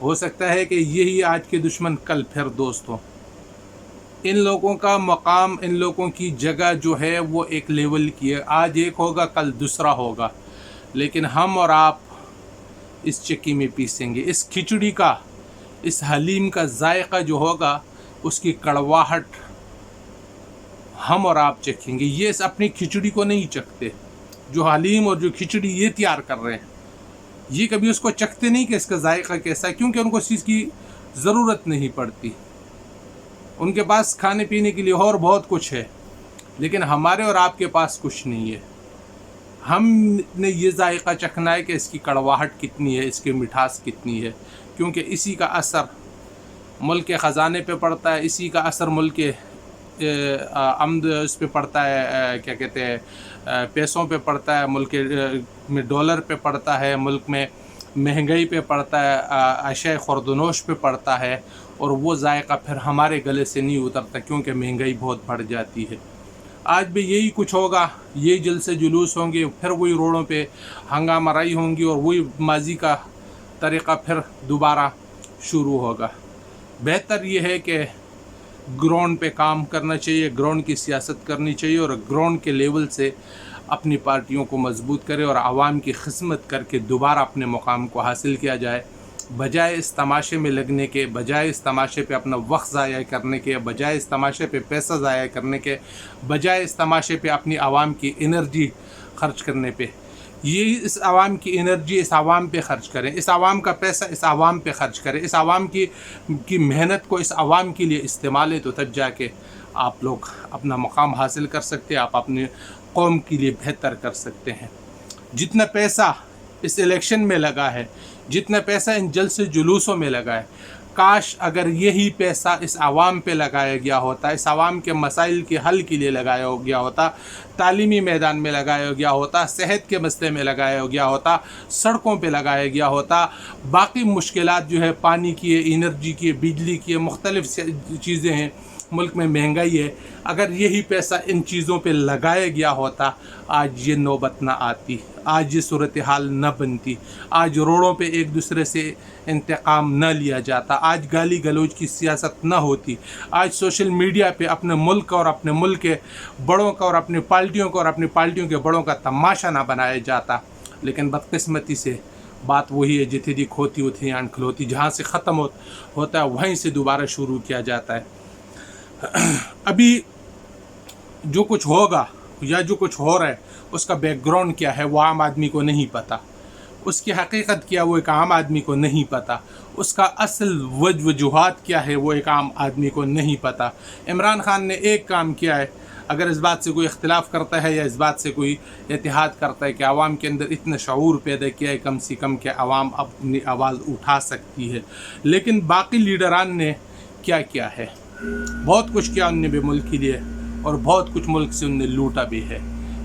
ہو سکتا ہے کہ یہی آج کے دشمن کل پھر دوست ہوں۔ ان لوگوں کا مقام، ان لوگوں کی جگہ جو ہے وہ ایک لیول کی ہے، آج ایک ہوگا کل دوسرا ہوگا، لیکن ہم اور آپ اس چکی میں پیسیں گے۔ اس کھچڑی کا، اس حلیم کا ذائقہ جو ہوگا، اس کی کڑواہٹ ہم اور آپ چکھیں گے۔ یہ اپنی کھچڑی کو نہیں چکھتے، جو حلیم اور جو کھچڑی یہ تیار کر رہے ہیں، یہ کبھی اس کو چکھتے نہیں کہ اس کا ذائقہ کیسا ہے، کیونکہ ان کو اس چیز کی ضرورت نہیں پڑتی۔ ان کے پاس کھانے پینے کے لیے اور بہت کچھ ہے، لیکن ہمارے اور آپ کے پاس کچھ نہیں ہے۔ ہم نے یہ ذائقہ چکھنا ہے کہ اس کی کڑواہٹ کتنی ہے، اس کی مٹھاس کتنی ہے، کیونکہ اسی کا اثر ملک کے خزانے پہ پڑتا ہے، اسی کا اثر ملک کے آمد اس پہ پڑتا ہے، کیا کہتے ہیں، پیسوں پہ پڑتا ہے، ملک میں ڈالر پہ پڑتا ہے، ملک میں مہنگائی پہ پڑتا ہے، اشیاء خوردنوش پہ پڑتا ہے، اور وہ ذائقہ پھر ہمارے گلے سے نہیں اترتا، کیونکہ مہنگائی بہت بڑھ جاتی ہے۔ آج بھی یہی کچھ ہوگا، یہی جلسے جلوس ہوں گے، پھر وہی روڈوں پہ ہنگامہ آرائی ہوں گی، اور وہی ماضی کا طریقہ پھر دوبارہ شروع ہوگا۔ بہتر یہ ہے کہ گراؤنڈ پہ کام کرنا چاہیے، گراؤنڈ کی سیاست کرنی چاہیے، اور گراؤنڈ کے لیول سے اپنی پارٹیوں کو مضبوط کرے اور عوام کی خدمت کر کے دوبارہ اپنے مقام کو حاصل کیا جائے، بجائے اس تماشے میں لگنے کے، بجائے اس تماشے پہ اپنا وقت ضائع کرنے کے، بجائے اس تماشے پہ پیسہ ضائع کرنے کے، بجائے اس تماشے پہ اپنی عوام کی انرجی خرچ کرنے پہ۔ یہ اس عوام کی انرجی اس عوام پہ خرچ کریں، اس عوام کا پیسہ اس عوام پہ خرچ کریں، اس عوام کی محنت کو اس عوام کے لیے استعمالیں، تو تب جا کے آپ لوگ اپنا مقام حاصل کر سکتے ہیں، آپ اپنے قوم کے لیے بہتر کر سکتے ہیں۔ جتنا پیسہ اس الیکشن میں لگا ہے، جتنا پیسہ ان جلسے جلوسوں میں لگا ہے، کاش اگر یہی پیسہ اس عوام پہ لگایا گیا ہوتا، اس عوام کے مسائل کے حل کے لیے لگایا گیا ہوتا، تعلیمی میدان میں لگایا گیا ہوتا، صحت کے مسئلے میں لگایا گیا ہوتا، سڑکوں پہ لگایا گیا ہوتا، باقی مشکلات جو ہے پانی کی ہے، انرجی کی ہے، بجلی کی ہے، مختلف چیزیں ہیں، ملک میں مہنگائی ہے، اگر یہی پیسہ ان چیزوں پہ لگایا گیا ہوتا، آج یہ نوبت نہ آتی، آج یہ صورتحال نہ بنتی، آج روڈوں پہ ایک دوسرے سے انتقام نہ لیا جاتا، آج گالی گلوچ کی سیاست نہ ہوتی، آج سوشل میڈیا پہ اپنے ملک اور اپنے ملک کے بڑوں کا اور اپنی پارٹیوں کو اور اپنی پارٹیوں کے بڑوں کا تماشا نہ بنایا جاتا۔ لیکن بدقسمتی سے بات وہی ہے، جتھی دی کھوتی اتھی آن کھلوتی، جہاں سے ختم ہوتا ہے وہیں سے دوبارہ شروع کیا جاتا ہے۔ ابھی جو کچھ ہوگا یا جو کچھ ہو رہا ہے، اس کا بیک گراؤنڈ کیا ہے وہ عام آدمی کو نہیں پتہ، اس کی حقیقت کیا وہ ایک عام آدمی کو نہیں پتہ، اس کا اصل وجوہات کیا ہے وہ ایک عام آدمی کو نہیں پتہ۔ عمران خان نے ایک کام کیا ہے، اگر اس بات سے کوئی اختلاف کرتا ہے یا اس بات سے کوئی اتحاد کرتا ہے کہ عوام کے اندر اتنا شعور پیدا کیا ہے کم سے کم کہ عوام اپنی آواز اٹھا سکتی ہے، لیکن باقی لیڈران نے کیا کیا ہے؟ بہت کچھ کیا ان نے بھی ملک کے لیے، اور بہت کچھ ملک سے ان نے لوٹا بھی ہے،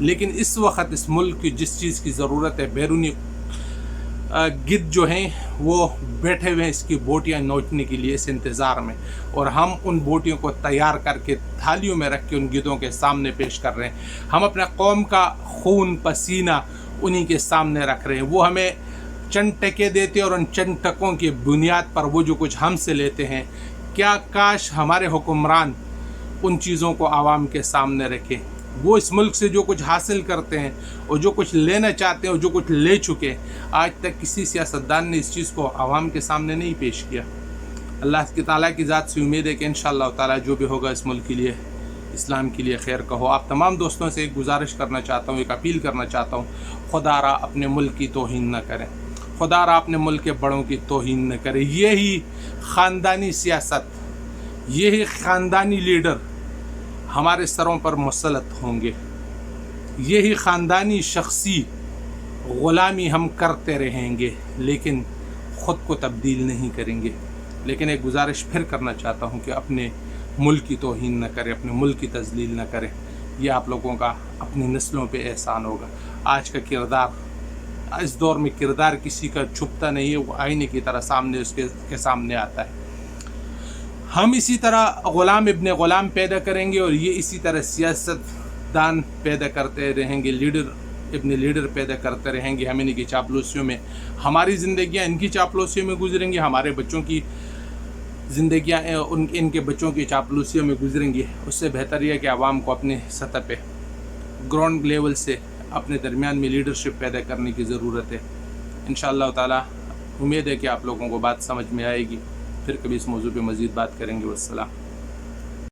لیکن اس وقت اس ملک کی جس چیز کی ضرورت ہے، بیرونی گدھ جو ہیں وہ بیٹھے ہوئے ہیں اس کی بوٹیاں نوچنے کے لیے اس انتظار میں، اور ہم ان بوٹیوں کو تیار کر کے تھالیوں میں رکھ کے ان گدھوں کے سامنے پیش کر رہے ہیں۔ ہم اپنے قوم کا خون پسینہ انہی کے سامنے رکھ رہے ہیں، وہ ہمیں چند ٹکے دیتے اور ان چند ٹکوں کی بنیاد پر وہ جو کچھ ہم سے لیتے ہیں، کیا کاش ہمارے حکمران ان چیزوں کو عوام کے سامنے رکھیں۔ وہ اس ملک سے جو کچھ حاصل کرتے ہیں اور جو کچھ لینا چاہتے ہیں اور جو کچھ لے چکے، آج تک کسی سیاستدان نے اس چیز کو عوام کے سامنے نہیں پیش کیا۔ اللہ کی تعالیٰ کی ذات سے امید ہے کہ انشاءاللہ تعالیٰ جو بھی ہوگا اس ملک کے لیے، اسلام کے لیے خیر کا ہو۔ آپ تمام دوستوں سے ایک گزارش کرنا چاہتا ہوں، ایک اپیل کرنا چاہتا ہوں، خدا را اپنے ملک کی توہین نہ کریں، خدا را اپنے ملک کے بڑوں کی توہین نہ کریں۔ یہی خاندانی سیاست، یہی خاندانی لیڈر ہمارے سروں پر مسلط ہوں گے، یہی خاندانی شخصی غلامی ہم کرتے رہیں گے، لیکن خود کو تبدیل نہیں کریں گے۔ لیکن ایک گزارش پھر کرنا چاہتا ہوں کہ اپنے ملک کی توہین نہ کریں، اپنے ملک کی تذلیل نہ کریں، یہ آپ لوگوں کا اپنی نسلوں پہ احسان ہوگا۔ آج کا کردار، اس دور میں کردار کسی کا چھپتا نہیں ہے، وہ آئینے کی طرح سامنے اس کے سامنے آتا ہے۔ ہم اسی طرح غلام ابن غلام پیدا کریں گے، اور یہ اسی طرح سیاست دان پیدا کرتے رہیں گے، لیڈر ابن لیڈر پیدا کرتے رہیں گے، ہم ان کی چاپلوسیوں میں، ہماری زندگیاں ان کی چاپلوسیوں میں گزریں گی، ہمارے بچوں کی زندگیاں ان کے بچوں کی چاپلوسیوں میں گزریں گی. اس سے بہتر یہ ہے کہ عوام کو اپنے سطح پہ گراؤنڈ لیول سے اپنے درمیان میں لیڈرشپ پیدا کرنے کی ضرورت ہے. انشاءاللہ تعالی امید ہے کہ آپ لوگوں کو بات سمجھ میں آئے گی. پھر کبھی اس موضوع پہ مزید بات کریں گے. والسلام.